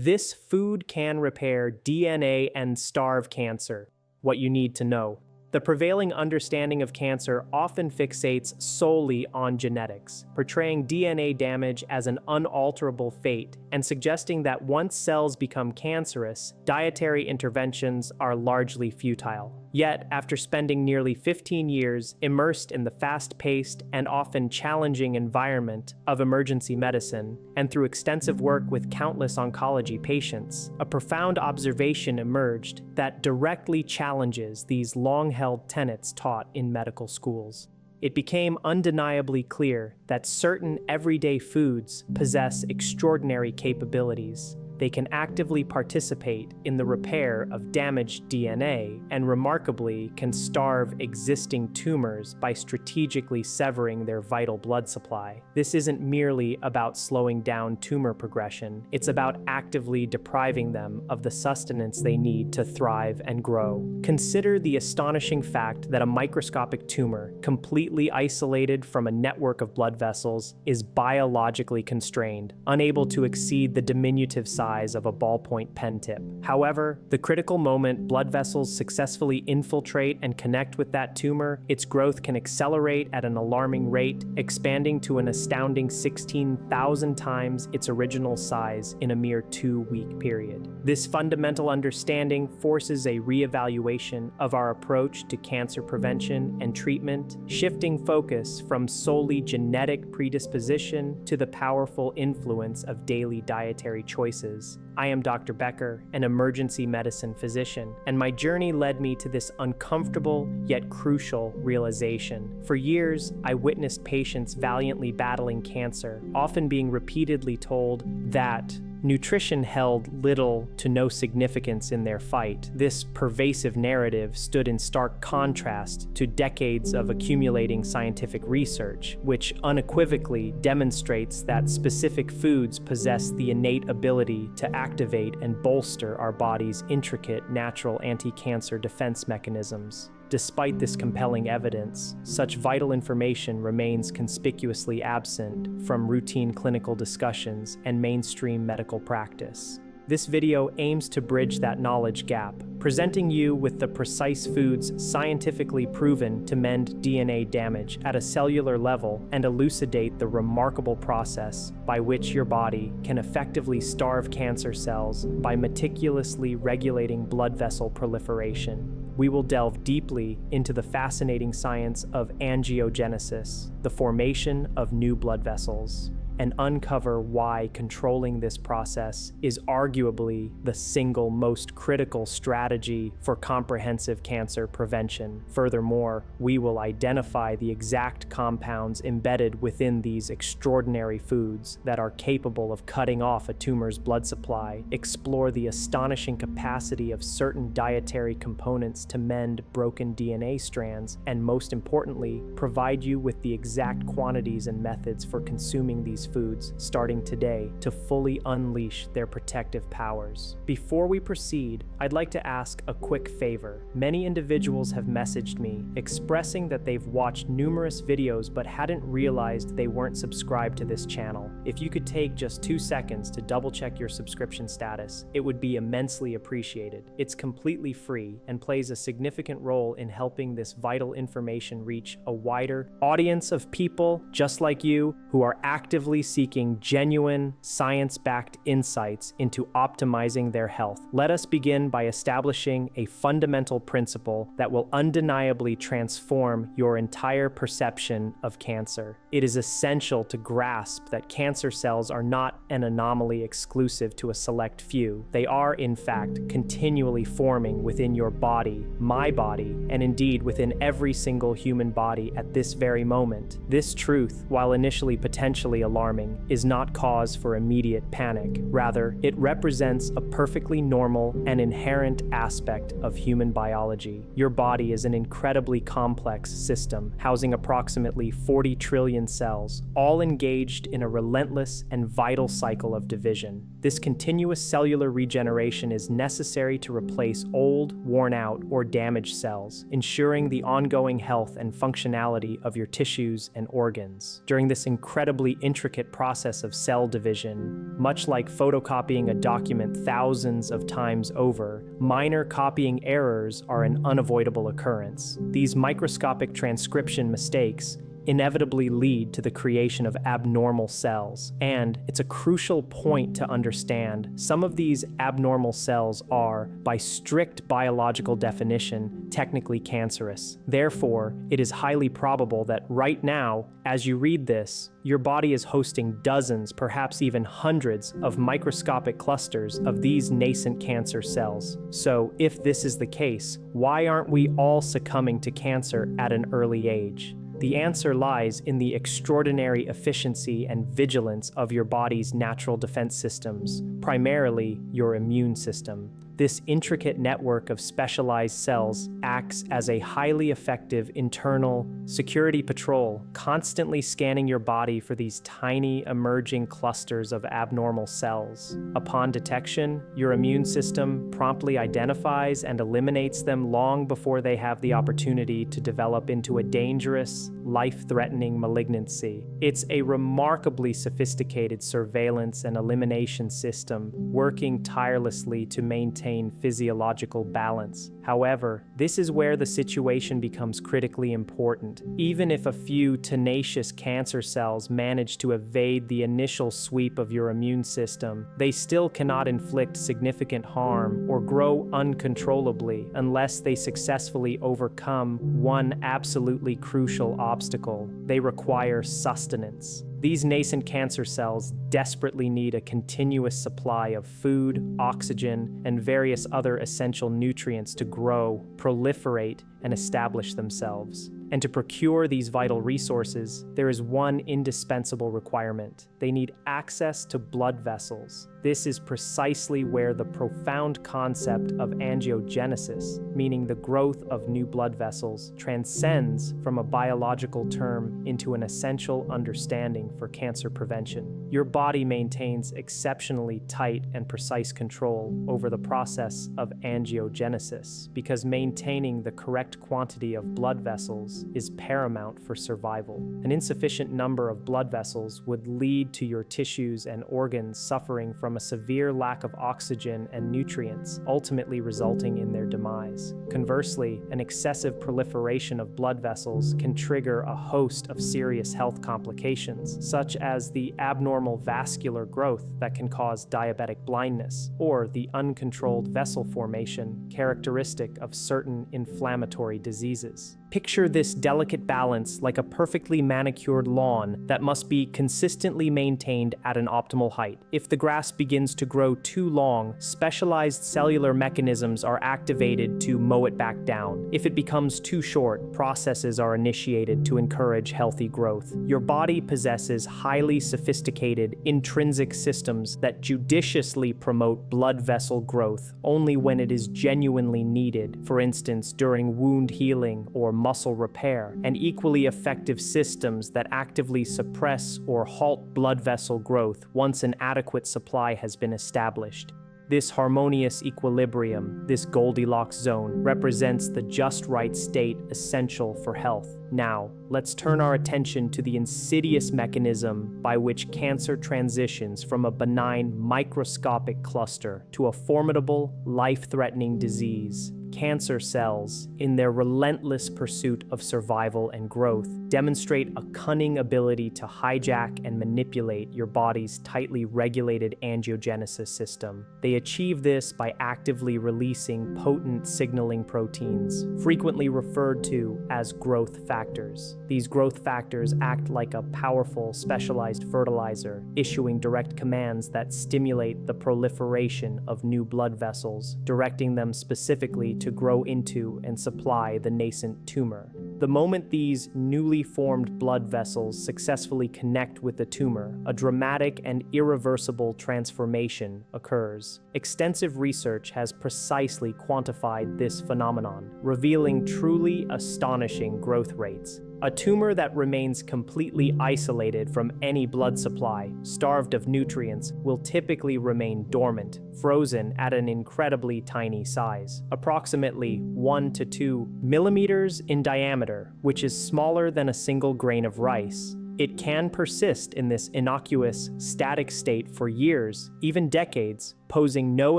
This food can repair DNA and starve cancer. What you need to know. The prevailing understanding of cancer often fixates solely on genetics, portraying DNA damage as an unalterable fate and suggesting that once cells become cancerous, dietary interventions are largely futile. Yet, after spending nearly 15 years immersed in the fast-paced and often challenging environment of emergency medicine, and through extensive work with countless oncology patients, a profound observation emerged that directly challenges these long-held tenets taught in medical schools. It became undeniably clear that certain everyday foods possess extraordinary capabilities. They can actively participate in the repair of damaged DNA and remarkably can starve existing tumors by strategically severing their vital blood supply. This isn't merely about slowing down tumor progression, it's about actively depriving them of the sustenance they need to thrive and grow. Consider the astonishing fact that a microscopic tumor, completely isolated from a network of blood vessels, is biologically constrained, unable to exceed the diminutive size of a ballpoint pen tip. However, the critical moment blood vessels successfully infiltrate and connect with that tumor, its growth can accelerate at an alarming rate, expanding to an astounding 16,000 times its original size in a mere 2-week period. This fundamental understanding forces a reevaluation of our approach to cancer prevention and treatment, shifting focus from solely genetic predisposition to the powerful influence of daily dietary choices. I am Dr. Becker, an emergency medicine physician, and my journey led me to this uncomfortable yet crucial realization. For years, I witnessed patients valiantly battling cancer, often being repeatedly told that nutrition held little to no significance in their fight. This pervasive narrative stood in stark contrast to decades of accumulating scientific research, which unequivocally demonstrates that specific foods possess the innate ability to activate and bolster our body's intricate natural anti-cancer defense mechanisms. Despite this compelling evidence, such vital information remains conspicuously absent from routine clinical discussions and mainstream medical practice. This video aims to bridge that knowledge gap, presenting you with the precise foods scientifically proven to mend DNA damage at a cellular level and elucidate the remarkable process by which your body can effectively starve cancer cells by meticulously regulating blood vessel proliferation. We will delve deeply into the fascinating science of angiogenesis, the formation of new blood vessels, and uncover why controlling this process is arguably the single most critical strategy for comprehensive cancer prevention. Furthermore, we will identify the exact compounds embedded within these extraordinary foods that are capable of cutting off a tumor's blood supply, explore the astonishing capacity of certain dietary components to mend broken DNA strands, and most importantly, provide you with the exact quantities and methods for consuming these foods starting today to fully unleash their protective powers. Before we proceed, I'd like to ask a quick favor. Many individuals have messaged me expressing that they've watched numerous videos but hadn't realized they weren't subscribed to this channel. If you could take just 2 seconds to double check your subscription status, it would be immensely appreciated. It's completely free and plays a significant role in helping this vital information reach a wider audience of people just like you who are actively seeking genuine, science-backed insights into optimizing their health. Let us begin by establishing a fundamental principle that will undeniably transform your entire perception of cancer. It is essential to grasp that cancer cells are not an anomaly exclusive to a select few. They are, in fact, continually forming within your body, my body, and indeed within every single human body at this very moment. This truth, while initially potentially alarming, is not cause for immediate panic. Rather, it represents a perfectly normal and inherent aspect of human biology. Your body is an incredibly complex system, housing approximately 40 trillion cells, all engaged in a relentless and vital cycle of division. This continuous cellular regeneration is necessary to replace old, worn-out, or damaged cells, ensuring the ongoing health and functionality of your tissues and organs. During this incredibly intricate intricate process of cell division. Much like photocopying a document thousands of times over, minor copying errors are an unavoidable occurrence. These microscopic transcription mistakes inevitably lead to the creation of abnormal cells. And it's a crucial point to understand. Some of these abnormal cells are, by strict biological definition, technically cancerous. Therefore, it is highly probable that right now, as you read this, your body is hosting dozens, perhaps even hundreds, of microscopic clusters of these nascent cancer cells. So, if this is the case, why aren't we all succumbing to cancer at an early age? The answer lies in the extraordinary efficiency and vigilance of your body's natural defense systems, primarily your immune system. This intricate network of specialized cells acts as a highly effective internal security patrol, constantly scanning your body for these tiny emerging clusters of abnormal cells. Upon detection, your immune system promptly identifies and eliminates them long before they have the opportunity to develop into a dangerous, life-threatening malignancy. It's a remarkably sophisticated surveillance and elimination system working tirelessly to maintain physiological balance. However, this is where the situation becomes critically important. Even if a few tenacious cancer cells manage to evade the initial sweep of your immune system, they still cannot inflict significant harm or grow uncontrollably unless they successfully overcome one absolutely crucial obstacle. They require sustenance. These nascent cancer cells desperately need a continuous supply of food, oxygen, and various other essential nutrients to grow, proliferate, and establish themselves. And to procure these vital resources, there is one indispensable requirement. They need access to blood vessels. This is precisely where the profound concept of angiogenesis, meaning the growth of new blood vessels, transcends from a biological term into an essential understanding for cancer prevention. Your body maintains exceptionally tight and precise control over the process of angiogenesis because maintaining the correct quantity of blood vessels is paramount for survival. An insufficient number of blood vessels would lead to your tissues and organs suffering from a severe lack of oxygen and nutrients, ultimately resulting in their demise. Conversely, an excessive proliferation of blood vessels can trigger a host of serious health complications, such as the abnormal vascular growth that can cause diabetic blindness, or the uncontrolled vessel formation characteristic of certain inflammatory diseases. Picture this delicate balance like a perfectly manicured lawn that must be consistently maintained at an optimal height. If the grass begins to grow too long, specialized cellular mechanisms are activated to mow it back down. If it becomes too short, processes are initiated to encourage healthy growth. Your body possesses highly sophisticated intrinsic systems that judiciously promote blood vessel growth only when it is genuinely needed, for instance, during wound healing or muscle repair, and equally effective systems that actively suppress or halt blood vessel growth once an adequate supply has been established. This harmonious equilibrium, this Goldilocks zone, represents the just right state essential for health. Now, let's turn our attention to the insidious mechanism by which cancer transitions from a benign microscopic cluster to a formidable, life-threatening disease. Cancer cells, in their relentless pursuit of survival and growth, demonstrate a cunning ability to hijack and manipulate your body's tightly regulated angiogenesis system. They achieve this by actively releasing potent signaling proteins, frequently referred to as growth factors. These growth factors act like a powerful, specialized fertilizer, issuing direct commands that stimulate the proliferation of new blood vessels, directing them specifically to grow into and supply the nascent tumor. The moment these newly formed blood vessels successfully connect with the tumor, a dramatic and irreversible transformation occurs. Extensive research has precisely quantified this phenomenon, revealing truly astonishing growth rates. A tumor that remains completely isolated from any blood supply, starved of nutrients, will typically remain dormant, frozen at an incredibly tiny size, approximately 1 to 2 millimeters in diameter, which is smaller than a single grain of rice. It can persist in this innocuous, static state for years, even decades, posing no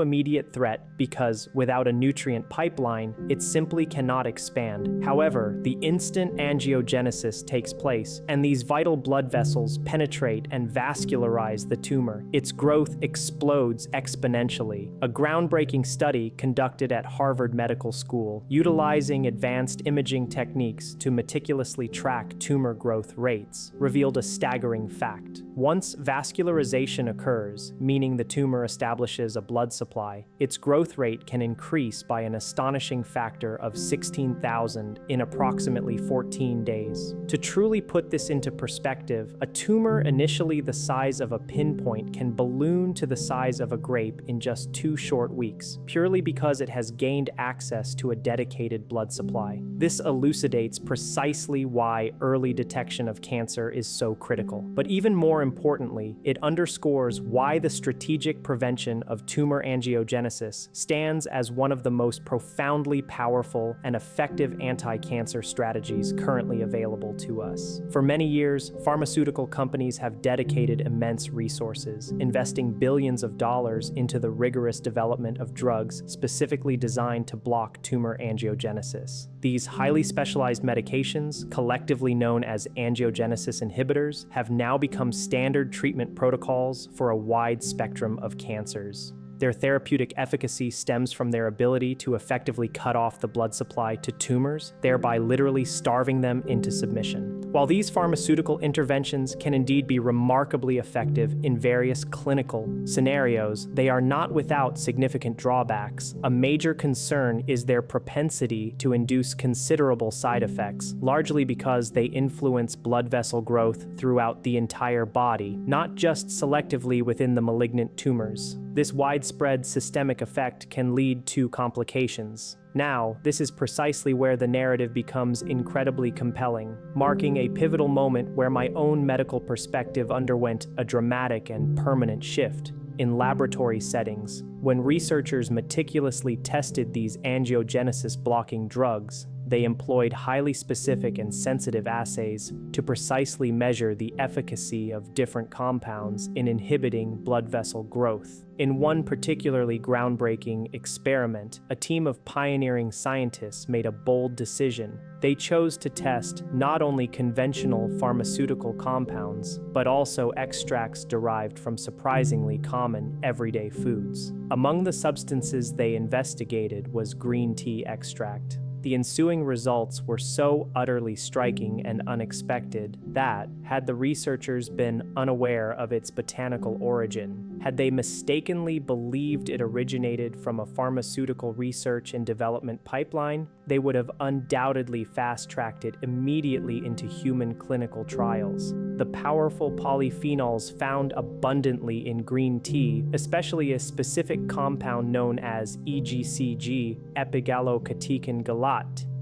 immediate threat because, without a nutrient pipeline, it simply cannot expand. However, the instant angiogenesis takes place, and these vital blood vessels penetrate and vascularize the tumor. Its growth explodes exponentially. A groundbreaking study conducted at Harvard Medical School, utilizing advanced imaging techniques to meticulously track tumor growth rates, revealed a staggering fact. Once vascularization occurs, meaning the tumor establishes a blood supply, its growth rate can increase by an astonishing factor of 16,000 in approximately 14 days. To truly put this into perspective, a tumor initially the size of a pinpoint can balloon to the size of a grape in just 2 short weeks, purely because it has gained access to a dedicated blood supply. This elucidates precisely why early detection of cancer is so critical. But even more importantly, it underscores why the strategic prevention of tumor angiogenesis stands as one of the most profoundly powerful and effective anti-cancer strategies currently available to us. For many years, pharmaceutical companies have dedicated immense resources, investing billions of dollars into the rigorous development of drugs specifically designed to block tumor angiogenesis. These highly specialized medications, collectively known as angiogenesis inhibitors, have now become standard treatment protocols for a wide spectrum of cancers. Their therapeutic efficacy stems from their ability to effectively cut off the blood supply to tumors, thereby literally starving them into submission. While these pharmaceutical interventions can indeed be remarkably effective in various clinical scenarios, they are not without significant drawbacks. A major concern is their propensity to induce considerable side effects, largely because they influence blood vessel growth throughout the entire body, not just selectively within the malignant tumors. This widespread systemic effect can lead to complications. Now, this is precisely where the narrative becomes incredibly compelling, marking a pivotal moment where my own medical perspective underwent a dramatic and permanent shift. In laboratory settings, when researchers meticulously tested these angiogenesis-blocking drugs, they employed highly specific and sensitive assays to precisely measure the efficacy of different compounds in inhibiting blood vessel growth. In one particularly groundbreaking experiment, a team of pioneering scientists made a bold decision. They chose to test not only conventional pharmaceutical compounds, but also extracts derived from surprisingly common everyday foods. Among the substances they investigated was green tea extract. The ensuing results were so utterly striking and unexpected that, had the researchers been unaware of its botanical origin, had they mistakenly believed it originated from a pharmaceutical research and development pipeline, they would have undoubtedly fast-tracked it immediately into human clinical trials. The powerful polyphenols found abundantly in green tea, especially a specific compound known as EGCG, epigallocatechin galat,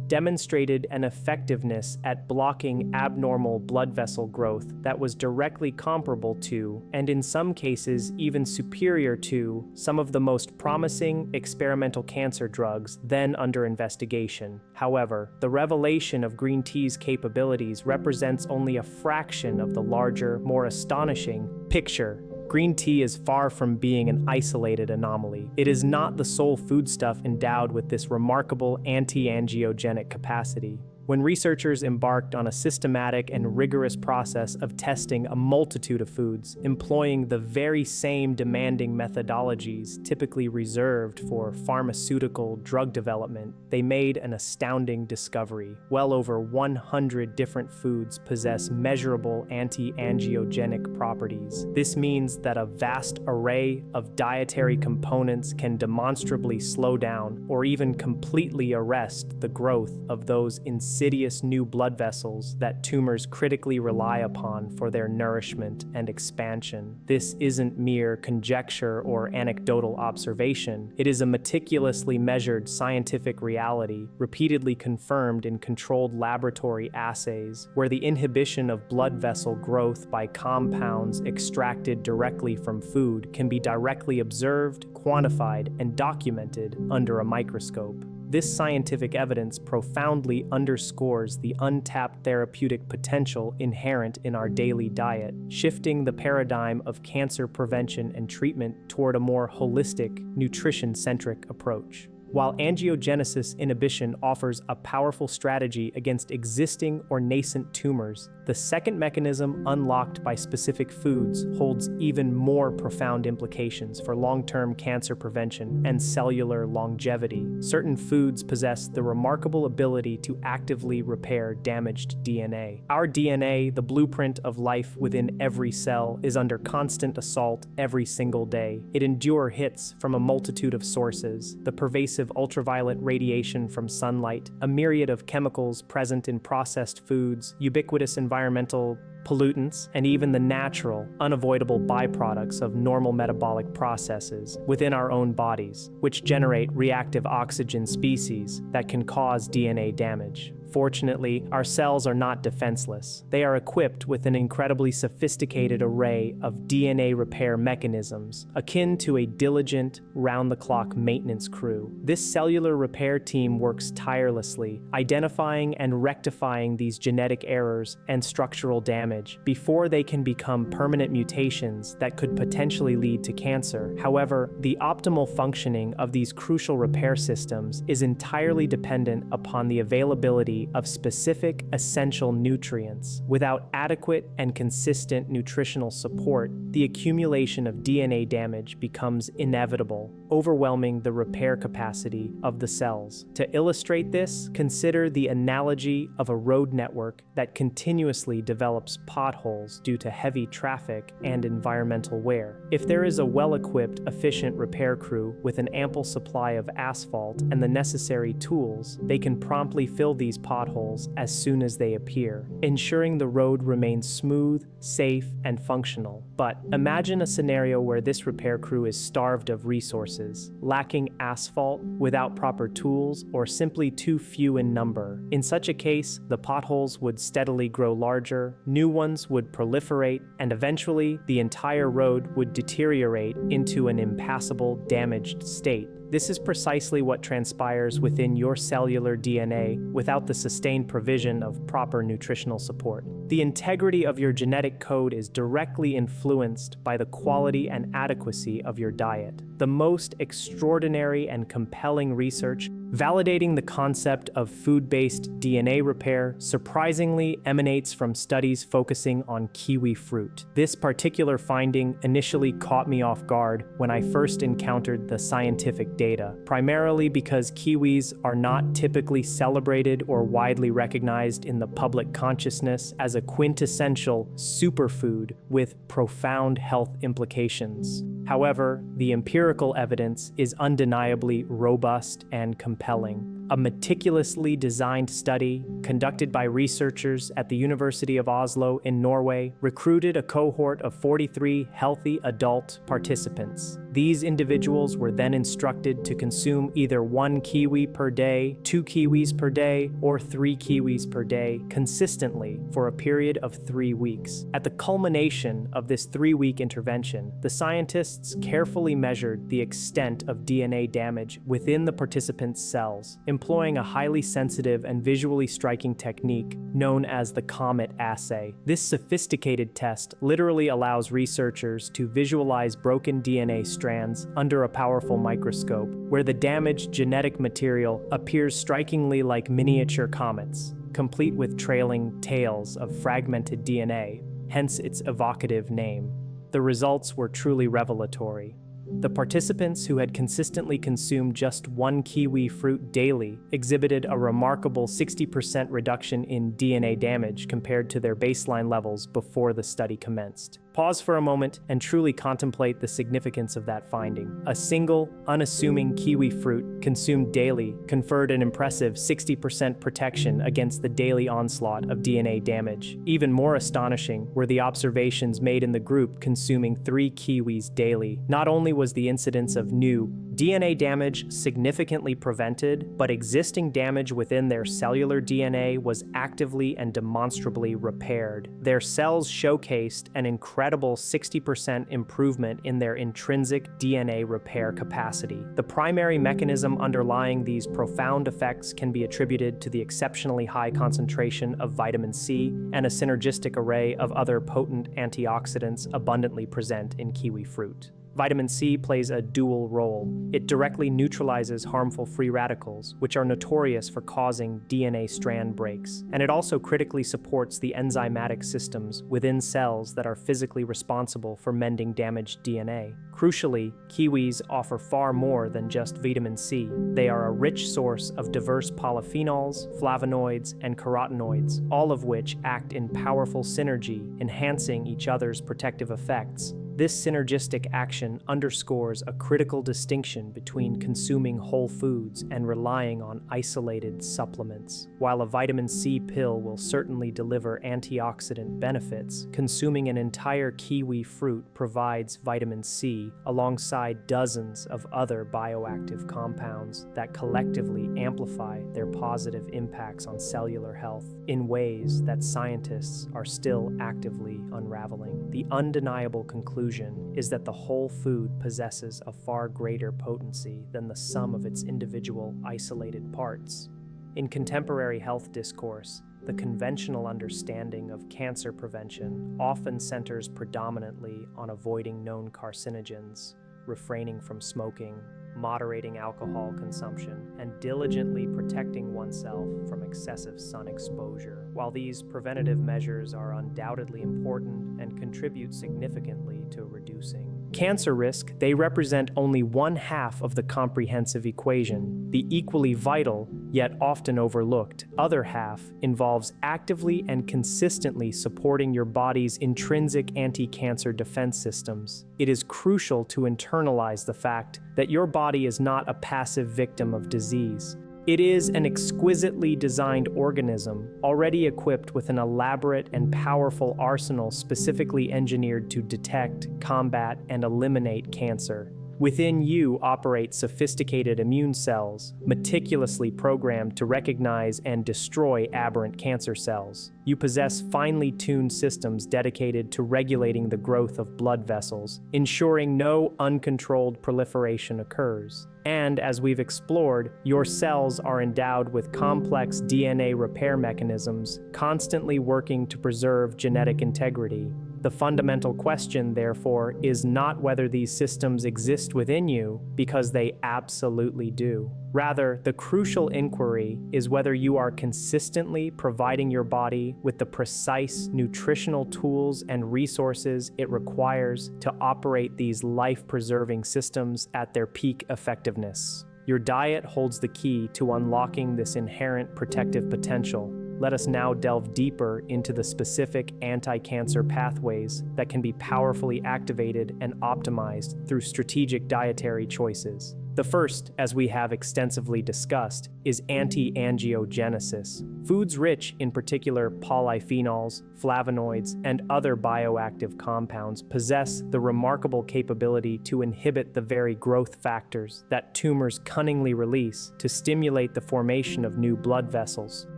demonstrated an effectiveness at blocking abnormal blood vessel growth that was directly comparable to, and in some cases even superior to, some of the most promising experimental cancer drugs then under investigation. However, the revelation of green tea's capabilities represents only a fraction of the larger, more astonishing picture. Green tea is far from being an isolated anomaly. It is not the sole foodstuff endowed with this remarkable anti-angiogenic capacity. When researchers embarked on a systematic and rigorous process of testing a multitude of foods, employing the very same demanding methodologies typically reserved for pharmaceutical drug development, they made an astounding discovery. Well over 100 different foods possess measurable anti-angiogenic properties. This means that a vast array of dietary components can demonstrably slow down or even completely arrest the growth of those insidious new blood vessels that tumors critically rely upon for their nourishment and expansion. This isn't mere conjecture or anecdotal observation. It is a meticulously measured scientific reality, repeatedly confirmed in controlled laboratory assays, where the inhibition of blood vessel growth by compounds extracted directly from food can be directly observed, quantified, and documented under a microscope. This scientific evidence profoundly underscores the untapped therapeutic potential inherent in our daily diet, shifting the paradigm of cancer prevention and treatment toward a more holistic, nutrition-centric approach. While angiogenesis inhibition offers a powerful strategy against existing or nascent tumors, the second mechanism unlocked by specific foods holds even more profound implications for long-term cancer prevention and cellular longevity. Certain foods possess the remarkable ability to actively repair damaged DNA. Our DNA, the blueprint of life within every cell, is under constant assault every single day. It endures hits from a multitude of sources: the pervasive ultraviolet radiation from sunlight, a myriad of chemicals present in processed foods, ubiquitous environmental pollutants, and even the natural, unavoidable byproducts of normal metabolic processes within our own bodies, which generate reactive oxygen species that can cause DNA damage. Fortunately, our cells are not defenseless. They are equipped with an incredibly sophisticated array of DNA repair mechanisms, akin to a diligent, round-the-clock maintenance crew. This cellular repair team works tirelessly, identifying and rectifying these genetic errors and structural damage before they can become permanent mutations that could potentially lead to cancer. However, the optimal functioning of these crucial repair systems is entirely dependent upon the availability of specific essential nutrients. Without adequate and consistent nutritional support, the accumulation of DNA damage becomes inevitable, overwhelming the repair capacity of the cells. To illustrate this, consider the analogy of a road network that continuously develops potholes due to heavy traffic and environmental wear. If there is a well-equipped, efficient repair crew with an ample supply of asphalt and the necessary tools, they can promptly fill these potholes as soon as they appear, ensuring the road remains smooth, safe, and functional. But imagine a scenario where this repair crew is starved of resources, lacking asphalt, without proper tools, or simply too few in number. In such a case, the potholes would steadily grow larger, new ones would proliferate, and eventually the entire road would deteriorate into an impassable, damaged state. This is precisely what transpires within your cellular DNA without the sustained provision of proper nutritional support. The integrity of your genetic code is directly influenced by the quality and adequacy of your diet. The most extraordinary and compelling research validating the concept of food-based DNA repair surprisingly emanates from studies focusing on kiwi fruit. This particular finding initially caught me off guard when I first encountered the scientific data, primarily because kiwis are not typically celebrated or widely recognized in the public consciousness as a quintessential superfood with profound health implications. However, the empirical evidence is undeniably robust and compelling. A meticulously designed study conducted by researchers at the University of Oslo in Norway recruited a cohort of 43 healthy adult participants. These individuals were then instructed to consume either 1 kiwi per day, 2 kiwis per day, or 3 kiwis per day consistently for a period of 3 weeks. At the culmination of this 3-week intervention, the scientists carefully measured the extent of DNA damage within the participants' cells, employing a highly sensitive and visually striking technique known as the COMET assay. This sophisticated test literally allows researchers to visualize broken DNA strands under a powerful microscope, where the damaged genetic material appears strikingly like miniature comets, complete with trailing tails of fragmented DNA, hence its evocative name. The results were truly revelatory. The participants, who had consistently consumed just 1 kiwi fruit daily, exhibited a remarkable 60% reduction in DNA damage compared to their baseline levels before the study commenced. Pause for a moment and truly contemplate the significance of that finding. A single, unassuming kiwi fruit consumed daily conferred an impressive 60% protection against the daily onslaught of DNA damage. Even more astonishing were the observations made in the group consuming 3 kiwis daily. Not only was the incidence of new, DNA damage significantly prevented, but existing damage within their cellular DNA was actively and demonstrably repaired. Their cells showcased an incredible 60% improvement in their intrinsic DNA repair capacity. The primary mechanism underlying these profound effects can be attributed to the exceptionally high concentration of vitamin C and a synergistic array of other potent antioxidants abundantly present in kiwi fruit. Vitamin C plays a dual role. It directly neutralizes harmful free radicals, which are notorious for causing DNA strand breaks, and it also critically supports the enzymatic systems within cells that are physically responsible for mending damaged DNA. Crucially, kiwis offer far more than just vitamin C. They are a rich source of diverse polyphenols, flavonoids, and carotenoids, all of which act in powerful synergy, enhancing each other's protective effects. This synergistic action underscores a critical distinction between consuming whole foods and relying on isolated supplements. While a vitamin C pill will certainly deliver antioxidant benefits, consuming an entire kiwi fruit provides vitamin C alongside dozens of other bioactive compounds that collectively amplify their positive impacts on cellular health in ways that scientists are still actively unraveling. The undeniable conclusion is that the whole food possesses a far greater potency than the sum of its individual isolated parts. In contemporary health discourse, the conventional understanding of cancer prevention often centers predominantly on avoiding known carcinogens, refraining from smoking, moderating alcohol consumption, and diligently protecting oneself from excessive sun exposure. While these preventative measures are undoubtedly important and contribute significantly to reducing cancer risk, they represent only one half of the comprehensive equation. The equally vital, yet often overlooked, other half involves actively and consistently supporting your body's intrinsic anti-cancer defense systems. It is crucial to internalize the fact that your body is not a passive victim of disease. It is an exquisitely designed organism, already equipped with an elaborate and powerful arsenal specifically engineered to detect, combat, and eliminate cancer. Within you operate sophisticated immune cells, meticulously programmed to recognize and destroy aberrant cancer cells. You possess finely tuned systems dedicated to regulating the growth of blood vessels, ensuring no uncontrolled proliferation occurs. And as we've explored, your cells are endowed with complex DNA repair mechanisms, constantly working to preserve genetic integrity. The fundamental question, therefore, is not whether these systems exist within you, because they absolutely do. Rather, the crucial inquiry is whether you are consistently providing your body with the precise nutritional tools and resources it requires to operate these life-preserving systems at their peak effectiveness. Your diet holds the key to unlocking this inherent protective potential. Let us now delve deeper into the specific anti-cancer pathways that can be powerfully activated and optimized through strategic dietary choices. The first, as we have extensively discussed, is anti-angiogenesis. Foods rich in particular polyphenols, flavonoids, and other bioactive compounds possess the remarkable capability to inhibit the very growth factors that tumors cunningly release to stimulate the formation of new blood vessels.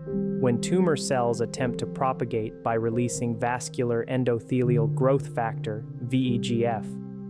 When tumor cells attempt to propagate by releasing vascular endothelial growth factor, VEGF,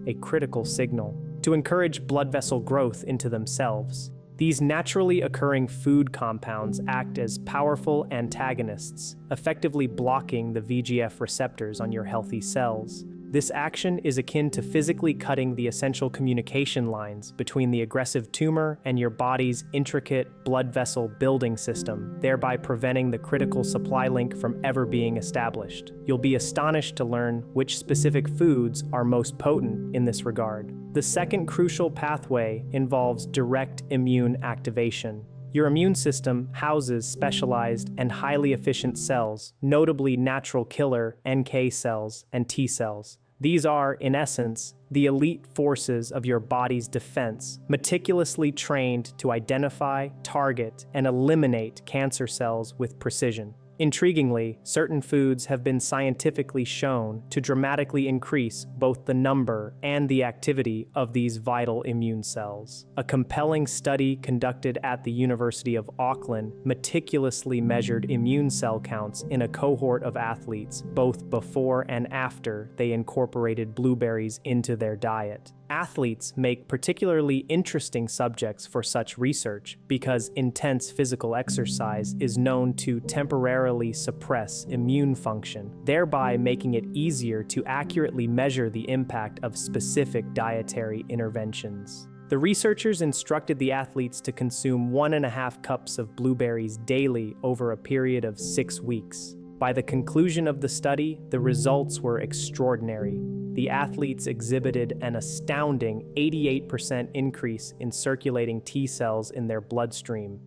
a critical signal, to encourage blood vessel growth into themselves. These naturally occurring food compounds act as powerful antagonists, effectively blocking the VEGF receptors on your healthy cells. This action is akin to physically cutting the essential communication lines between the aggressive tumor and your body's intricate blood vessel building system, thereby preventing the critical supply link from ever being established. You'll be astonished to learn which specific foods are most potent in this regard. The second crucial pathway involves direct immune activation. Your immune system houses specialized and highly efficient cells, notably natural killer NK cells and T cells. These are, in essence, the elite forces of your body's defense, meticulously trained to identify, target, and eliminate cancer cells with precision. Intriguingly, certain foods have been scientifically shown to dramatically increase both the number and the activity of these vital immune cells. A compelling study conducted at the University of Auckland meticulously measured immune cell counts in a cohort of athletes, both before and after they incorporated blueberries into their diet. Athletes make particularly interesting subjects for such research because intense physical exercise is known to temporarily suppress immune function, thereby making it easier to accurately measure the impact of specific dietary interventions. The researchers instructed the athletes to consume 1.5 cups of blueberries daily over a period of 6 weeks. By the conclusion of the study, the results were extraordinary. The athletes exhibited an astounding 88% increase in circulating T cells in their bloodstream.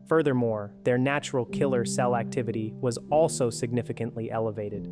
Furthermore, their natural killer cell activity was also significantly elevated.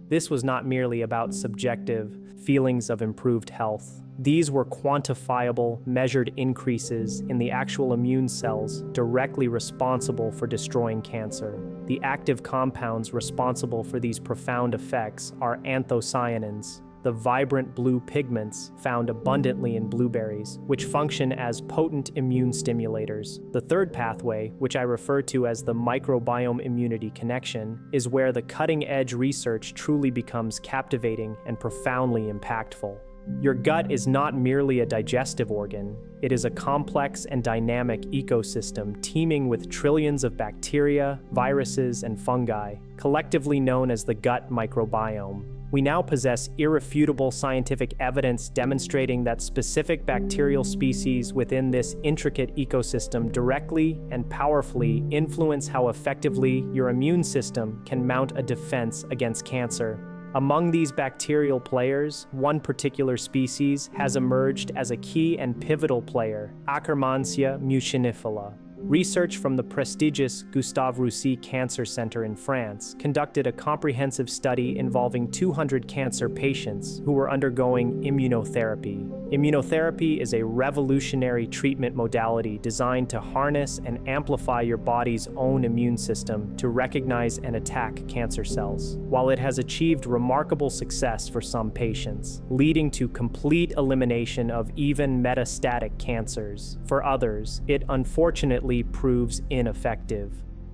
This was not merely about subjective feelings of improved health. These were quantifiable, measured increases in the actual immune cells directly responsible for destroying cancer. The active compounds responsible for these profound effects are anthocyanins, the vibrant blue pigments found abundantly in blueberries, which function as potent immune stimulators. The third pathway, which I refer to as the microbiome immunity connection, is where the cutting-edge research truly becomes captivating and profoundly impactful. Your gut is not merely a digestive organ. It is a complex and dynamic ecosystem teeming with trillions of bacteria, viruses, and fungi, collectively known as the gut microbiome. We now possess irrefutable scientific evidence demonstrating that specific bacterial species within this intricate ecosystem directly and powerfully influence how effectively your immune system can mount a defense against cancer. Among these bacterial players, one particular species has emerged as a key and pivotal player, Akkermansia mucinifila. Research from the prestigious Gustave Roussy Cancer Center in France conducted a comprehensive study involving 200 cancer patients who were undergoing immunotherapy. Immunotherapy is a revolutionary treatment modality designed to harness and amplify your body's own immune system to recognize and attack cancer cells. While it has achieved remarkable success for some patients, leading to complete elimination of even metastatic cancers, for others, it unfortunately proves ineffective.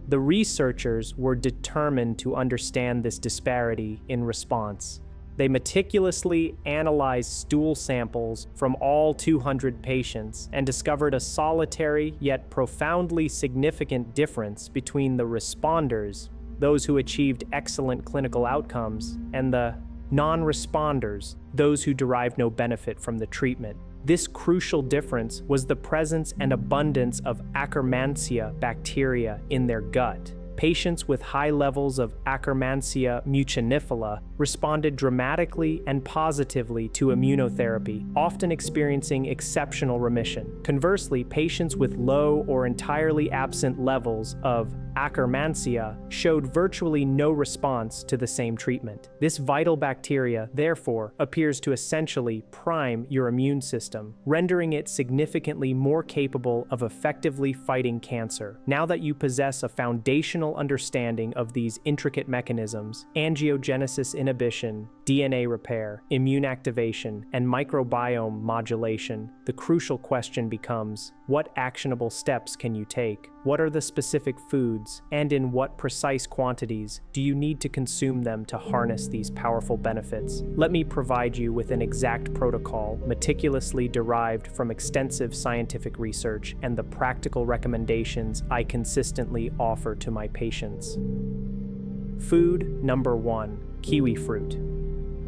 The researchers were determined to understand this disparity in response. They meticulously analyzed stool samples from all 200 patients and discovered a solitary yet profoundly significant difference between the responders, those who achieved excellent clinical outcomes, and the non-responders, those who derived no benefit from the treatment. This crucial difference was the presence and abundance of Akkermansia bacteria in their gut. Patients with high levels of Akkermansia mucinifila responded dramatically and positively to immunotherapy, often experiencing exceptional remission. Conversely, patients with low or entirely absent levels of Akkermansia showed virtually no response to the same treatment. This vital bacteria, therefore, appears to essentially prime your immune system, rendering it significantly more capable of effectively fighting cancer. Now that you possess a foundational understanding of these intricate mechanisms, angiogenesis inhibition, DNA repair, immune activation, and microbiome modulation, the crucial question becomes, what actionable steps can you take? What are the specific foods, and in what precise quantities do you need to consume them to harness these powerful benefits? Let me provide you with an exact protocol, meticulously derived from extensive scientific research and the practical recommendations I consistently offer to my patients. Food number 1, kiwi fruit.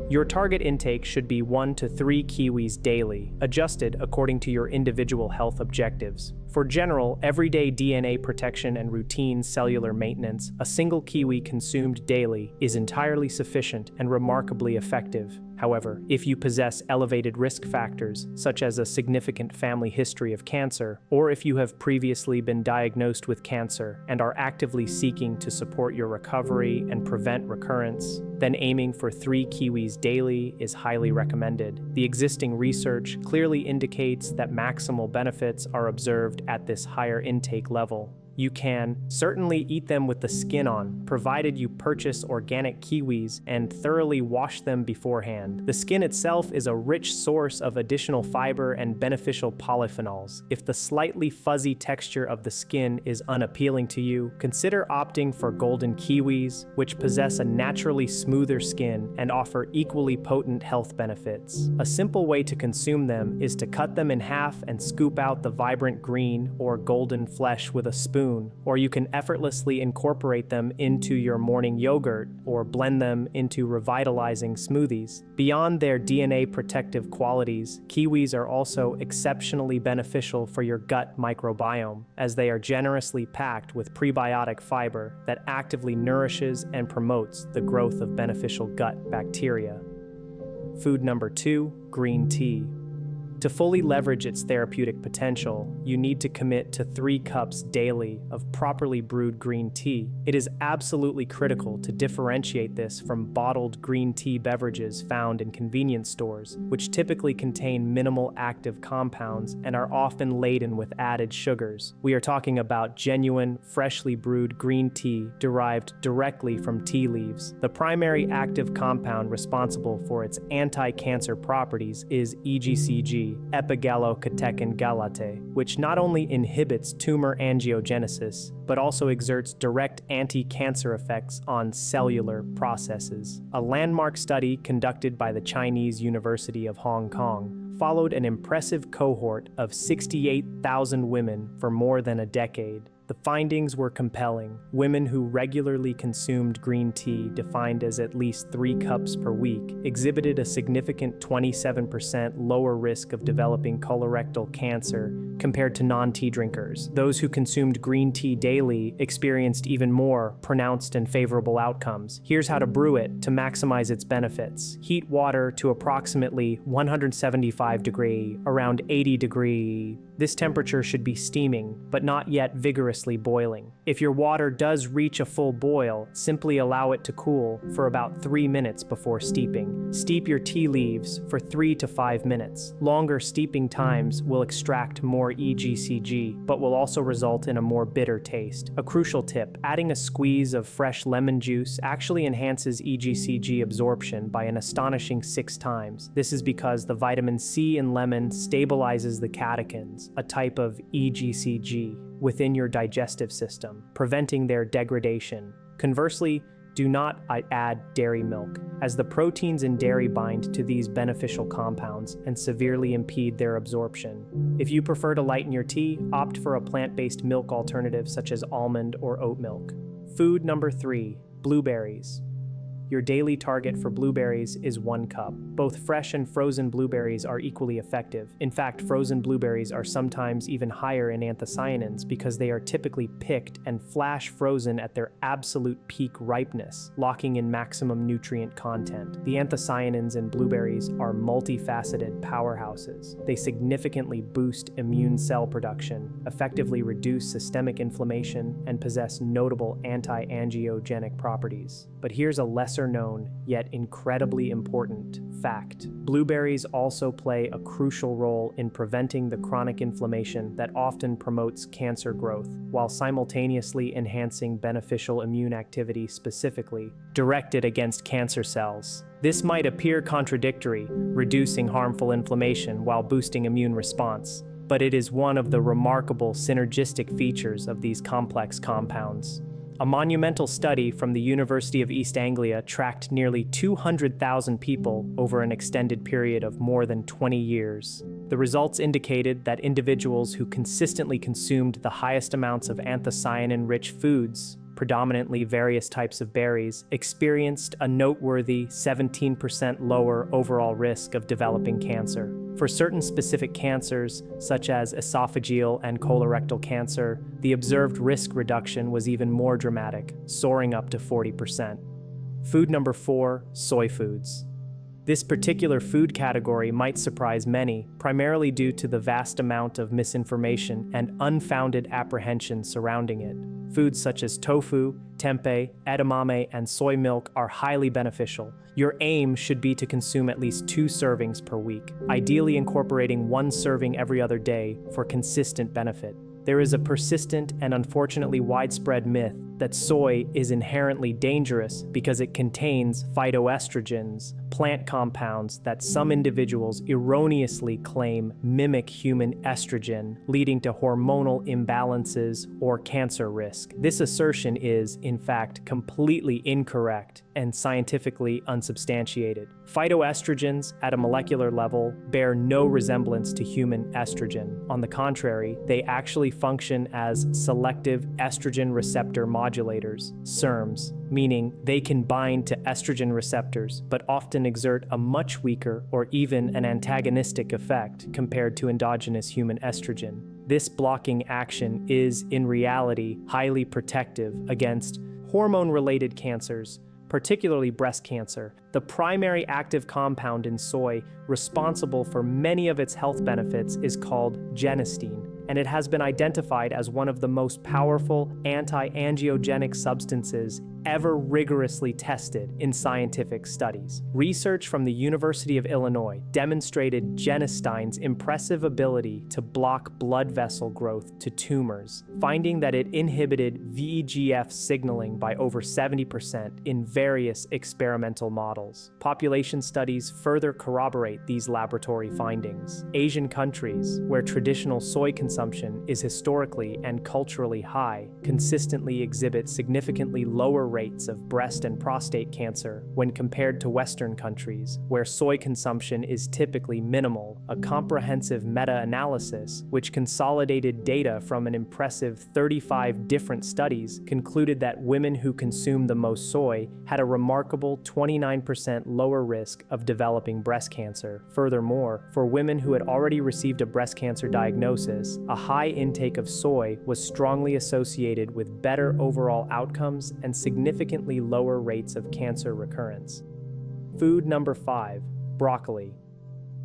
Your target intake should be 1 to 3 kiwis daily, adjusted according to your individual health objectives. For general, everyday DNA protection and routine cellular maintenance, a single kiwi consumed daily is entirely sufficient and remarkably effective. However, if you possess elevated risk factors, such as a significant family history of cancer, or if you have previously been diagnosed with cancer and are actively seeking to support your recovery and prevent recurrence, then aiming for 3 kiwis daily is highly recommended. The existing research clearly indicates that maximal benefits are observed at this higher intake level. You can certainly eat them with the skin on, provided you purchase organic kiwis and thoroughly wash them beforehand. The skin itself is a rich source of additional fiber and beneficial polyphenols. If the slightly fuzzy texture of the skin is unappealing to you, consider opting for golden kiwis, which possess a naturally smoother skin and offer equally potent health benefits. A simple way to consume them is to cut them in half and scoop out the vibrant green or golden flesh with a spoon, or you can effortlessly incorporate them into your morning yogurt or blend them into revitalizing smoothies. Beyond their DNA protective qualities, kiwis are also exceptionally beneficial for your gut microbiome, as they are generously packed with prebiotic fiber that actively nourishes and promotes the growth of beneficial gut bacteria. Food number 2, green tea. To fully leverage its therapeutic potential, you need to commit to 3 cups daily of properly brewed green tea. It is absolutely critical to differentiate this from bottled green tea beverages found in convenience stores, which typically contain minimal active compounds and are often laden with added sugars. We are talking about genuine, freshly brewed green tea derived directly from tea leaves. The primary active compound responsible for its anti-cancer properties is EGCG, epigallocatechin gallate, which not only inhibits tumor angiogenesis, but also exerts direct anti-cancer effects on cellular processes. A landmark study conducted by the Chinese University of Hong Kong followed an impressive cohort of 68,000 women for more than a decade. The findings were compelling. Women who regularly consumed green tea, defined as at least 3 cups per week, exhibited a significant 27% lower risk of developing colorectal cancer compared to non-tea drinkers. Those who consumed green tea daily experienced even more pronounced and favorable outcomes. Here's how to brew it to maximize its benefits. Heat water to approximately 175 degree, around 80 degree. This temperature should be steaming, but not yet vigorously boiling. If your water does reach a full boil, simply allow it to cool for about 3 minutes before steeping. Steep your tea leaves for 3 to 5 minutes. Longer steeping times will extract more EGCG, but will also result in a more bitter taste. A crucial tip: adding a squeeze of fresh lemon juice actually enhances EGCG absorption by an astonishing 6 times. This is because the vitamin C in lemon stabilizes the catechins, a type of EGCG, within your digestive system, preventing their degradation. Conversely, do not add dairy milk, as the proteins in dairy bind to these beneficial compounds and severely impede their absorption. If you prefer to lighten your tea, opt for a plant-based milk alternative such as almond or oat milk. Food number 3, blueberries. Your daily target for blueberries is 1 cup. Both fresh and frozen blueberries are equally effective. In fact, frozen blueberries are sometimes even higher in anthocyanins because they are typically picked and flash frozen at their absolute peak ripeness, locking in maximum nutrient content. The anthocyanins in blueberries are multifaceted powerhouses. They significantly boost immune cell production, effectively reduce systemic inflammation, and possess notable anti-angiogenic properties. But here's a lesser-known, yet incredibly important fact. Blueberries also play a crucial role in preventing the chronic inflammation that often promotes cancer growth, while simultaneously enhancing beneficial immune activity specifically directed against cancer cells. This might appear contradictory, reducing harmful inflammation while boosting immune response, but it is one of the remarkable synergistic features of these complex compounds. A monumental study from the University of East Anglia tracked nearly 200,000 people over an extended period of more than 20 years. The results indicated that individuals who consistently consumed the highest amounts of anthocyanin-rich foods, predominantly various types of berries, experienced a noteworthy 17% lower overall risk of developing cancer. For certain specific cancers, such as esophageal and colorectal cancer, the observed risk reduction was even more dramatic, soaring up to 40%. Food number 4, soy foods. This particular food category might surprise many, primarily due to the vast amount of misinformation and unfounded apprehension surrounding it. Foods such as tofu, tempeh, edamame, and soy milk are highly beneficial. Your aim should be to consume at least 2 servings per week, ideally incorporating 1 serving every other day for consistent benefit. There is a persistent and unfortunately widespread myth that soy is inherently dangerous because it contains phytoestrogens, plant compounds that some individuals erroneously claim mimic human estrogen, leading to hormonal imbalances or cancer risk. This assertion is, in fact, completely incorrect and scientifically unsubstantiated. Phytoestrogens at a molecular level bear no resemblance to human estrogen. On the contrary, they actually function as selective estrogen receptor modulators, SERMs, meaning they can bind to estrogen receptors, but often exert a much weaker or even an antagonistic effect compared to endogenous human estrogen. This blocking action is, in reality, highly protective against hormone-related cancers, particularly breast cancer. The primary active compound in soy responsible for many of its health benefits is called genistein, and it has been identified as one of the most powerful anti-angiogenic substances ever rigorously tested in scientific studies. Research from the University of Illinois demonstrated genistein's impressive ability to block blood vessel growth to tumors, finding that it inhibited VEGF signaling by over 70% in various experimental models. Population studies further corroborate these laboratory findings. Asian countries, where traditional soy consumption is historically and culturally high, consistently exhibit significantly lower rates of breast and prostate cancer when compared to Western countries, where soy consumption is typically minimal. A comprehensive meta-analysis, which consolidated data from an impressive 35 different studies, concluded that women who consumed the most soy had a remarkable 29% lower risk of developing breast cancer. Furthermore, for women who had already received a breast cancer diagnosis, a high intake of soy was strongly associated with better overall outcomes and significantly lower rates of cancer recurrence. Food number 5, broccoli.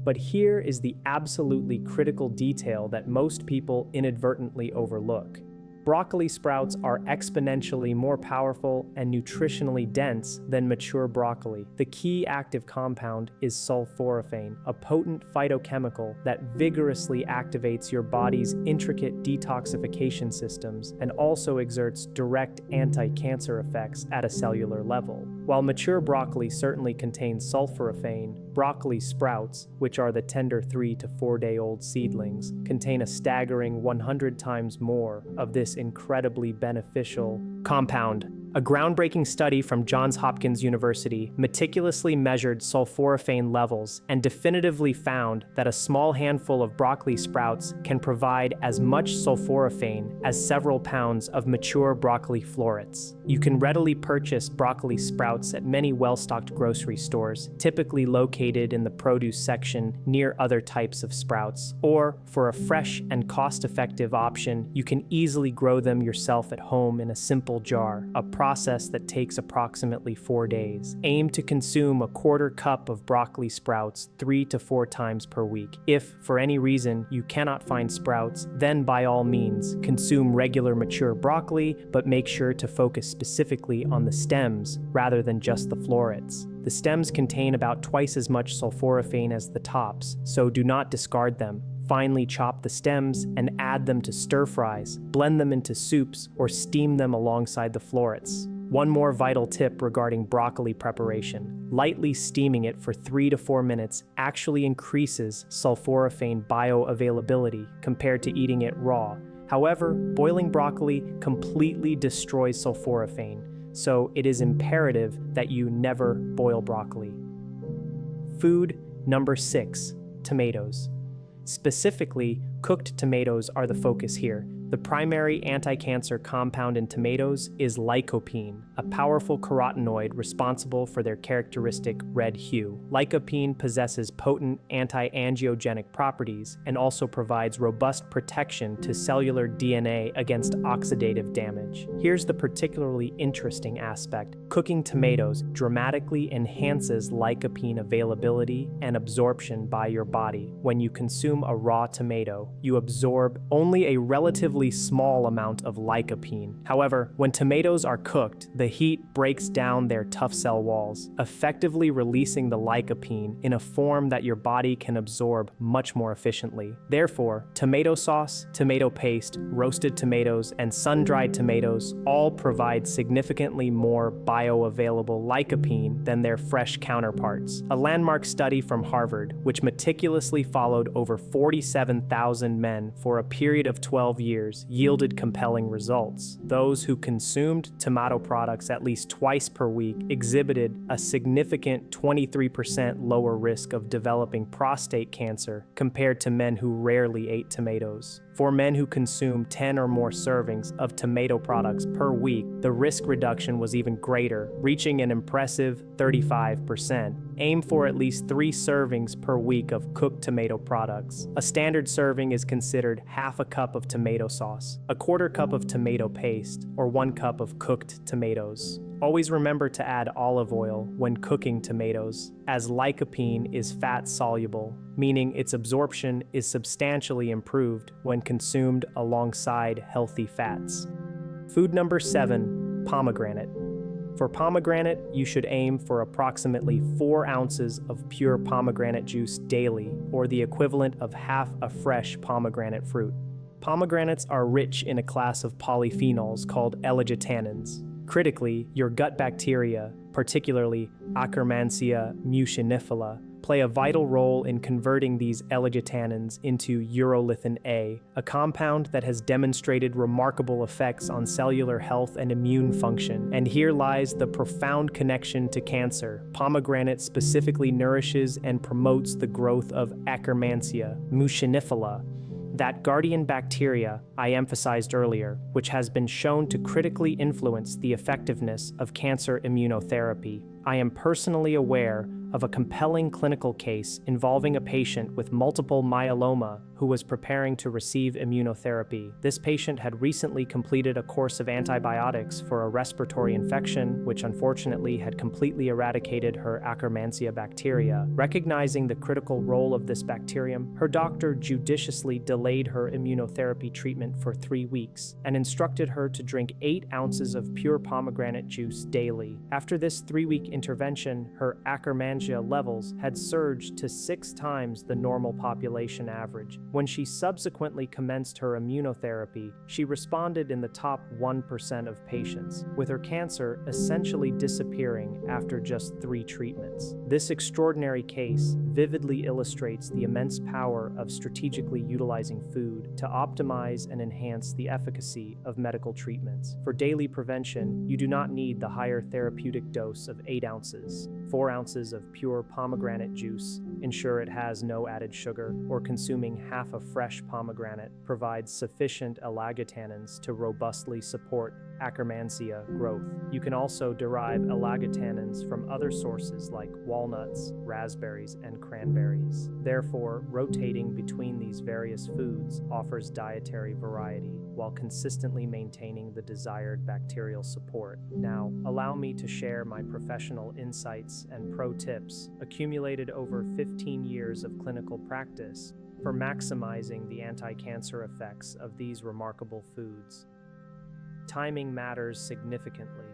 But here is the absolutely critical detail that most people inadvertently overlook. Broccoli sprouts are exponentially more powerful and nutritionally dense than mature broccoli. The key active compound is sulforaphane, a potent phytochemical that vigorously activates your body's intricate detoxification systems and also exerts direct anti-cancer effects at a cellular level. While mature broccoli certainly contains sulforaphane, broccoli sprouts, which are the tender 3 to 4 day old seedlings, contain a staggering 100 times more of this incredibly beneficial compound. A groundbreaking study from Johns Hopkins University meticulously measured sulforaphane levels and definitively found that a small handful of broccoli sprouts can provide as much sulforaphane as several pounds of mature broccoli florets. You can readily purchase broccoli sprouts at many well-stocked grocery stores, typically located in the produce section near other types of sprouts. Or, for a fresh and cost-effective option, you can easily grow them yourself at home in a simple jar, a process that takes approximately 4 days. Aim to consume a quarter cup of broccoli sprouts 3 to 4 times per week. If, for any reason, you cannot find sprouts, then by all means, consume regular mature broccoli, but make sure to focus specifically on the stems rather than just the florets. The stems contain about twice as much sulforaphane as the tops, so do not discard them. Finely chop the stems and add them to stir-fries, blend them into soups, or steam them alongside the florets. One more vital tip regarding broccoli preparation: lightly steaming it for 3 to 4 minutes actually increases sulforaphane bioavailability compared to eating it raw. However, boiling broccoli completely destroys sulforaphane, so it is imperative that you never boil broccoli. Food number 6, tomatoes. Specifically, cooked tomatoes are the focus here. The primary anti-cancer compound in tomatoes is lycopene, a powerful carotenoid responsible for their characteristic red hue. Lycopene possesses potent anti-angiogenic properties and also provides robust protection to cellular DNA against oxidative damage. Here's the particularly interesting aspect. Cooking tomatoes dramatically enhances lycopene availability and absorption by your body. When you consume a raw tomato, you absorb only a relatively small amount of lycopene. However, when tomatoes are cooked, the heat breaks down their tough cell walls, effectively releasing the lycopene in a form that your body can absorb much more efficiently. Therefore, tomato sauce, tomato paste, roasted tomatoes, and sun-dried tomatoes all provide significantly more bioavailable lycopene than their fresh counterparts. A landmark study from Harvard, which meticulously followed over 47,000 men for a period of 12 years, yielded compelling results. Those who consumed tomato products at least twice per week exhibited a significant 23% lower risk of developing prostate cancer compared to men who rarely ate tomatoes. For men who consume 10 or more servings of tomato products per week, the risk reduction was even greater, reaching an impressive 35%. Aim for at least 3 servings per week of cooked tomato products. A standard serving is considered half a cup of tomato sauce, a quarter cup of tomato paste, or 1 cup of cooked tomatoes. Always remember to add olive oil when cooking tomatoes, as lycopene is fat-soluble, meaning its absorption is substantially improved when consumed alongside healthy fats. Food number 7, pomegranate. For pomegranate, you should aim for approximately 4 ounces of pure pomegranate juice daily, or the equivalent of half a fresh pomegranate fruit. Pomegranates are rich in a class of polyphenols called ellagitannins. Critically, your gut bacteria, particularly Akkermansia mucinifila, play a vital role in converting these ellagitannins into urolithin A, a compound that has demonstrated remarkable effects on cellular health and immune function. And here lies the profound connection to cancer. Pomegranate specifically nourishes and promotes the growth of Akkermansia mucinifila, that guardian bacteria I emphasized earlier, which has been shown to critically influence the effectiveness of cancer immunotherapy. I am personally aware of a compelling clinical case involving a patient with multiple myeloma who was preparing to receive immunotherapy. This patient had recently completed a course of antibiotics for a respiratory infection, which unfortunately had completely eradicated her Akkermansia bacteria. Recognizing the critical role of this bacterium, her doctor judiciously delayed her immunotherapy treatment for 3 weeks and instructed her to drink 8 ounces of pure pomegranate juice daily. After this 3-week intervention, her Akkermansia levels had surged to 6 times the normal population average. When she subsequently commenced her immunotherapy, she responded in the top 1% of patients, with her cancer essentially disappearing after just 3 treatments. This extraordinary case vividly illustrates the immense power of strategically utilizing food to optimize and enhance the efficacy of medical treatments. For daily prevention, you do not need the higher therapeutic dose of 8 ounces. 4 ounces of pure pomegranate juice, ensure it has no added sugar, or consuming half a fresh pomegranate provides sufficient ellagitannins to robustly support Akkermansia growth. You can also derive ellagitannins from other sources like walnuts, raspberries, and cranberries. Therefore, rotating between these various foods offers dietary variety while consistently maintaining the desired bacterial support. Now, allow me to share my professional insights and pro tips accumulated over 15 years of clinical practice for maximizing the anti-cancer effects of these remarkable foods. Timing matters significantly.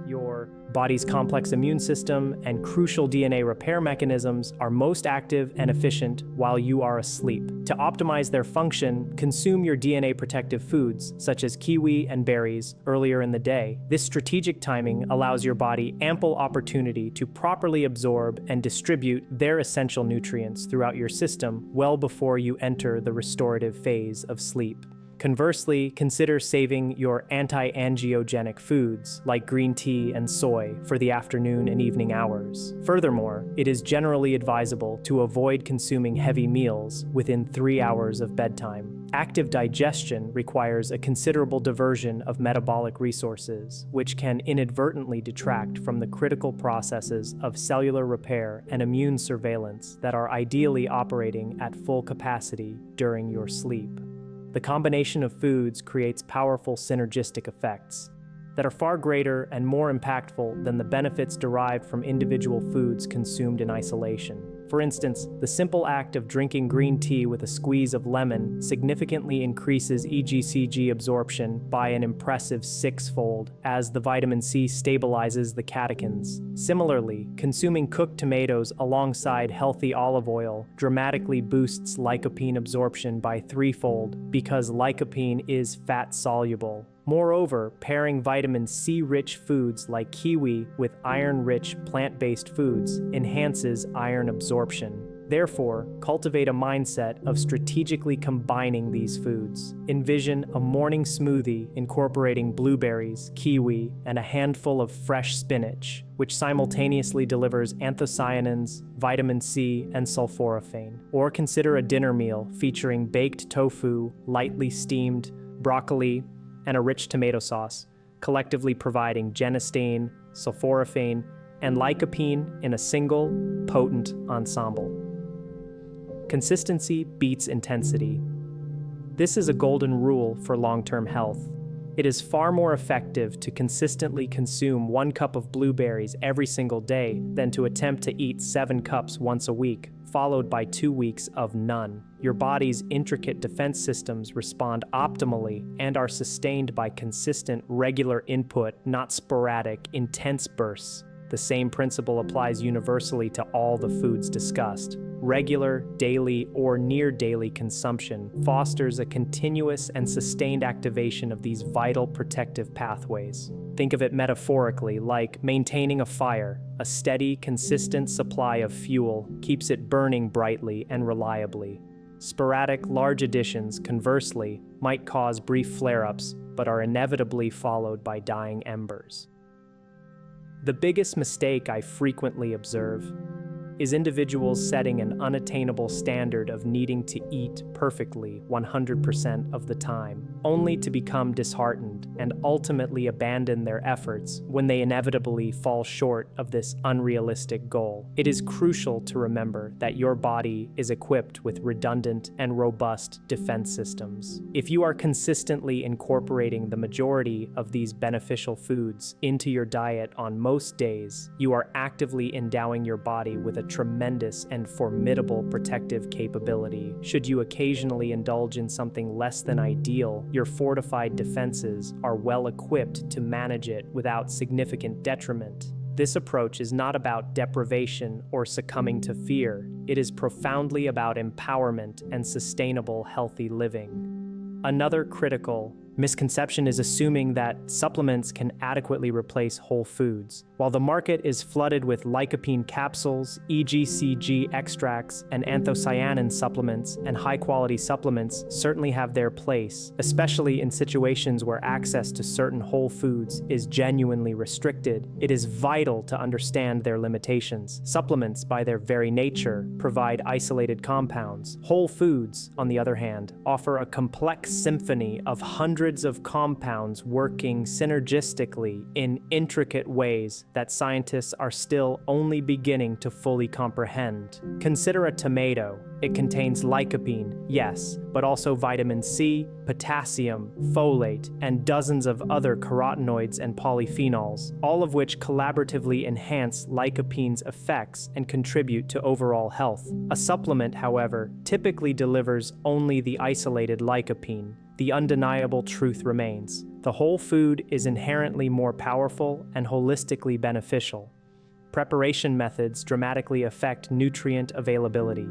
Your body's complex immune system and crucial DNA repair mechanisms are most active and efficient while you are asleep. To optimize their function, consume your DNA protective foods, such as kiwi and berries, earlier in the day. This strategic timing allows your body ample opportunity to properly absorb and distribute their essential nutrients throughout your system well before you enter the restorative phase of sleep. Conversely, consider saving your anti-angiogenic foods, like green tea and soy, for the afternoon and evening hours. Furthermore, it is generally advisable to avoid consuming heavy meals within 3 hours of bedtime. Active digestion requires a considerable diversion of metabolic resources, which can inadvertently detract from the critical processes of cellular repair and immune surveillance that are ideally operating at full capacity during your sleep. The combination of foods creates powerful synergistic effects that are far greater and more impactful than the benefits derived from individual foods consumed in isolation. For instance, the simple act of drinking green tea with a squeeze of lemon significantly increases EGCG absorption by an impressive 6-fold, as the vitamin C stabilizes the catechins. Similarly, consuming cooked tomatoes alongside healthy olive oil dramatically boosts lycopene absorption by 3-fold because lycopene is fat-soluble. Moreover, pairing vitamin C-rich foods like kiwi with iron-rich plant-based foods enhances iron absorption. Therefore, cultivate a mindset of strategically combining these foods. Envision a morning smoothie incorporating blueberries, kiwi, and a handful of fresh spinach, which simultaneously delivers anthocyanins, vitamin C, and sulforaphane. Or consider a dinner meal featuring baked tofu, lightly steamed, broccoli, and a rich tomato sauce, collectively providing genistein, sulforaphane, and lycopene in a single, potent ensemble. Consistency beats intensity. This is a golden rule for long-term health. It is far more effective to consistently consume 1 cup of blueberries every single day than to attempt to eat 7 cups once a week, followed by 2 weeks of none. Your body's intricate defense systems respond optimally and are sustained by consistent, regular input, not sporadic, intense bursts. The same principle applies universally to all the foods discussed. Regular, daily, or near-daily consumption fosters a continuous and sustained activation of these vital protective pathways. Think of it metaphorically like maintaining a fire. A steady, consistent supply of fuel keeps it burning brightly and reliably. Sporadic, large additions, conversely, might cause brief flare-ups, but are inevitably followed by dying embers. The biggest mistake I frequently observe is individuals setting an unattainable standard of needing to eat perfectly 100% of the time, only to become disheartened and ultimately abandon their efforts when they inevitably fall short of this unrealistic goal. It is crucial to remember that your body is equipped with redundant and robust defense systems. If you are consistently incorporating the majority of these beneficial foods into your diet on most days, you are actively endowing your body with a tremendous and formidable protective capability. Should you occasionally indulge in something less than ideal, your fortified defenses are well equipped to manage it without significant detriment. This approach is not about deprivation or succumbing to fear. It is profoundly about empowerment and sustainable, healthy living. Another critical misconception is assuming that supplements can adequately replace whole foods. While the market is flooded with lycopene capsules, EGCG extracts, and anthocyanin supplements, and high-quality supplements certainly have their place, especially in situations where access to certain whole foods is genuinely restricted. It is vital to understand their limitations. Supplements, by their very nature, provide isolated compounds. Whole foods, on the other hand, offer a complex symphony of hundreds of compounds working synergistically in intricate ways that scientists are still only beginning to fully comprehend. Consider a tomato. It contains lycopene, yes, but also vitamin C, potassium, folate, and dozens of other carotenoids and polyphenols, all of which collaboratively enhance lycopene's effects and contribute to overall health. A supplement, however, typically delivers only the isolated lycopene. The undeniable truth remains: the whole food is inherently more powerful and holistically beneficial. Preparation methods dramatically affect nutrient availability.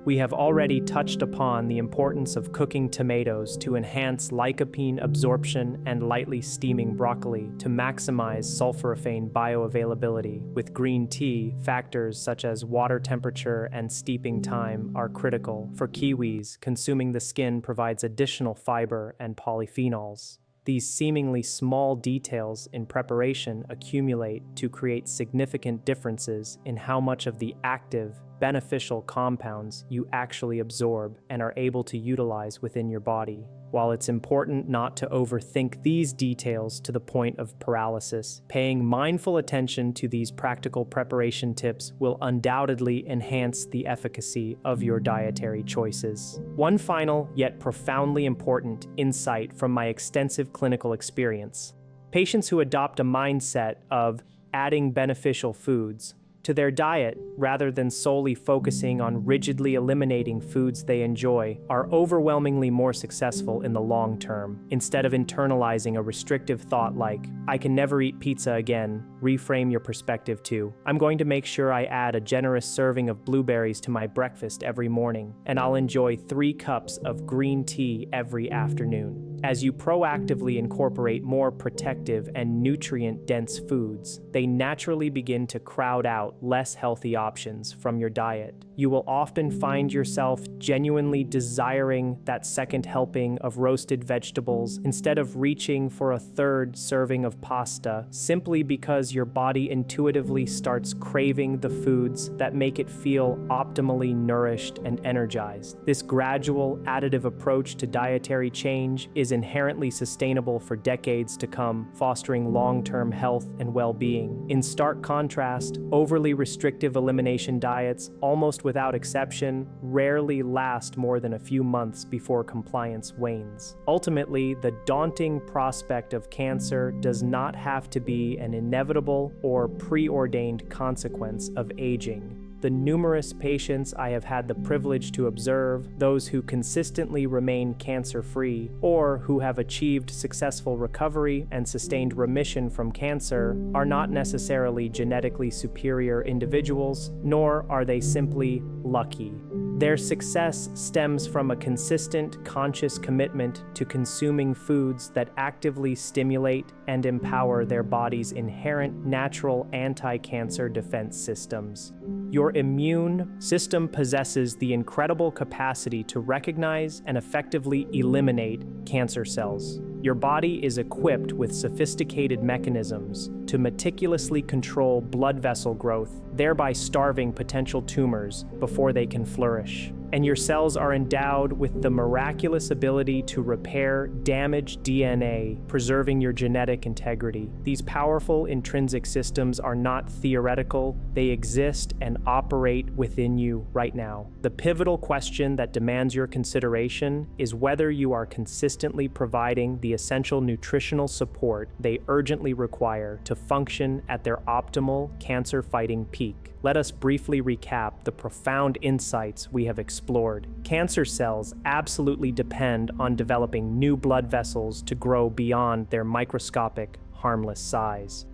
We have already touched upon the importance of cooking tomatoes to enhance lycopene absorption and lightly steaming broccoli to maximize sulforaphane bioavailability. With green tea, factors such as water temperature and steeping time are critical. For kiwis, consuming the skin provides additional fiber and polyphenols. These seemingly small details in preparation accumulate to create significant differences in how much of the active, beneficial compounds you actually absorb and are able to utilize within your body. While it's important not to overthink these details to the point of paralysis, paying mindful attention to these practical preparation tips will undoubtedly enhance the efficacy of your dietary choices. One final, yet profoundly important insight from my extensive clinical experience: patients who adopt a mindset of adding beneficial foods to their diet rather than solely focusing on rigidly eliminating foods they enjoy are overwhelmingly more successful in the long term. Instead of internalizing a restrictive thought like, "I can never eat pizza again," reframe your perspective to, "I'm going to make sure I add a generous serving of blueberries to my breakfast every morning, and I'll enjoy 3 cups of green tea every afternoon." As you proactively incorporate more protective and nutrient-dense foods, they naturally begin to crowd out less healthy options from your diet. You will often find yourself genuinely desiring that second helping of roasted vegetables instead of reaching for a 3rd serving of pasta, simply because your body intuitively starts craving the foods that make it feel optimally nourished and energized. This gradual, additive approach to dietary change is inherently sustainable for decades to come, fostering long-term health and well-being. In stark contrast, overly restrictive elimination diets, almost without exception, rarely last more than a few months before compliance wanes. Ultimately, the daunting prospect of cancer does not have to be an inevitable or preordained consequence of aging. The numerous patients I have had the privilege to observe, those who consistently remain cancer-free, or who have achieved successful recovery and sustained remission from cancer, are not necessarily genetically superior individuals, nor are they simply lucky. Their success stems from a consistent, conscious commitment to consuming foods that actively stimulate and empower their body's inherent natural anti-cancer defense systems. Your immune system possesses the incredible capacity to recognize and effectively eliminate cancer cells. Your body is equipped with sophisticated mechanisms to meticulously control blood vessel growth, thereby starving potential tumors before they can flourish. And your cells are endowed with the miraculous ability to repair damaged DNA, preserving your genetic integrity. These powerful intrinsic systems are not theoretical, they exist and operate within you right now. The pivotal question that demands your consideration is whether you are consistently providing the essential nutritional support they urgently require to function at their optimal cancer-fighting peak. Let us briefly recap the profound insights we have explored. Cancer cells absolutely depend on developing new blood vessels to grow beyond their microscopic, harmless size.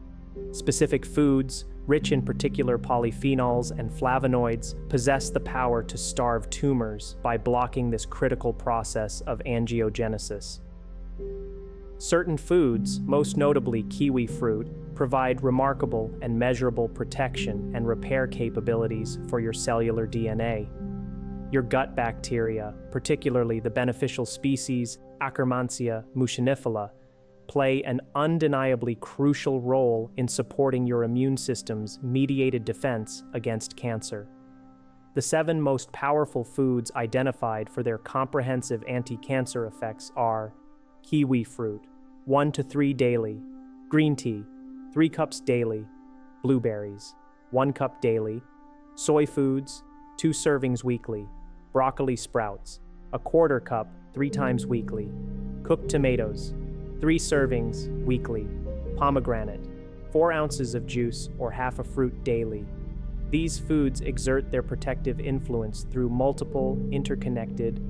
Specific foods, rich in particular polyphenols and flavonoids, possess the power to starve tumors by blocking this critical process of angiogenesis. Certain foods, most notably kiwi fruit, provide remarkable and measurable protection and repair capabilities for your cellular DNA. Your gut bacteria, particularly the beneficial species Akkermansia mucinifila, play an undeniably crucial role in supporting your immune system's mediated defense against cancer. The 7 most powerful foods identified for their comprehensive anti-cancer effects are kiwi fruit, 1 to 3 daily; green tea, 3 cups daily; blueberries, 1 cup daily; soy foods, 2 servings weekly; broccoli sprouts, 1/4 cup 3 times weekly; cooked tomatoes, 3 servings weekly; pomegranate, 4 ounces of juice or half a fruit daily. These foods exert their protective influence through multiple, interconnected,